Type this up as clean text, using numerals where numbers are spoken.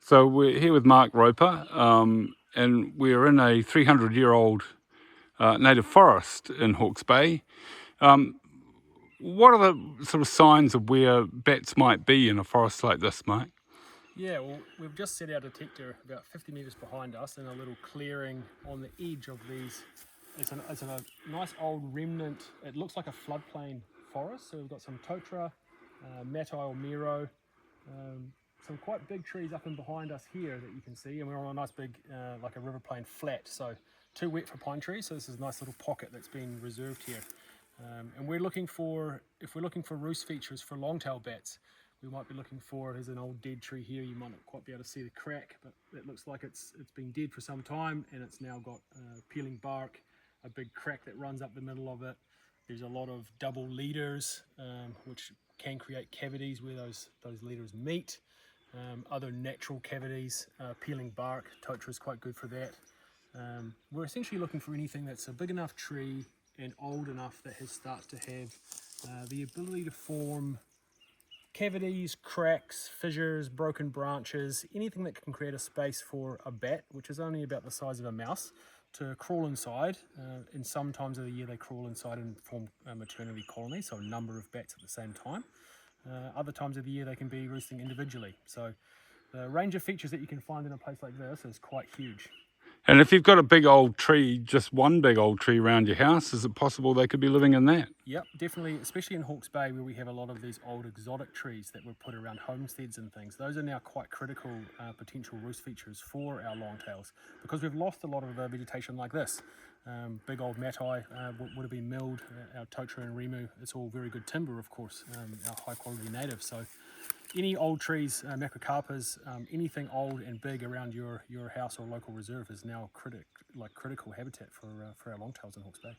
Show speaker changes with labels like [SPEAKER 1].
[SPEAKER 1] So we're here with Mark Roper, and we're in a 300-year-old native forest in Hawke's Bay. What are the sort of signs of where bats might be in a forest like this, Mike?
[SPEAKER 2] Yeah, well, we've just set our detector about 50 metres behind us in a little clearing on the edge of these. It's a nice old remnant. It looks like a floodplain forest. So we've got some totara, matai or miro, some quite big trees up and behind us here that you can see, and we're on a nice big, like a river plain flat. So too wet for pine trees. So this is a nice little pocket that's been reserved here. And we're looking for, if we're looking for roost features for long-tail bats, we might be looking for, there's an old dead tree here, you might not quite be able to see the crack, but it looks like it's been dead for some time, and it's now got peeling bark, a big crack that runs up the middle of it. There's a lot of double leaders, which can create cavities where those leaders meet. Other natural cavities, peeling bark, totara is quite good for that. We're essentially looking for anything that's a big enough tree and old enough that starts to have the ability to form cavities, cracks, fissures, broken branches, anything that can create a space for a bat, which is only about the size of a mouse, to crawl inside. In some times of the year they crawl inside and form a maternity colony, so a number of bats at the same time. Other times of the year they can be roosting individually. So the range of features that you can find in a place like this is quite huge.
[SPEAKER 1] And if you've got a big old tree, just one big old tree around your house, is it possible they could be living in that?
[SPEAKER 2] Yep, definitely, especially in Hawke's Bay where we have a lot of these old exotic trees that were put around homesteads and things. Those are now quite critical potential roost features for our longtails because we've lost a lot of the vegetation like this. Big old matai would have been milled, our totara and remu, it's all very good timber of course, our high quality native. So any old trees, macrocarpas, anything old and big around your house or local reserve is now critical habitat for our longtails in Hawke's Bay.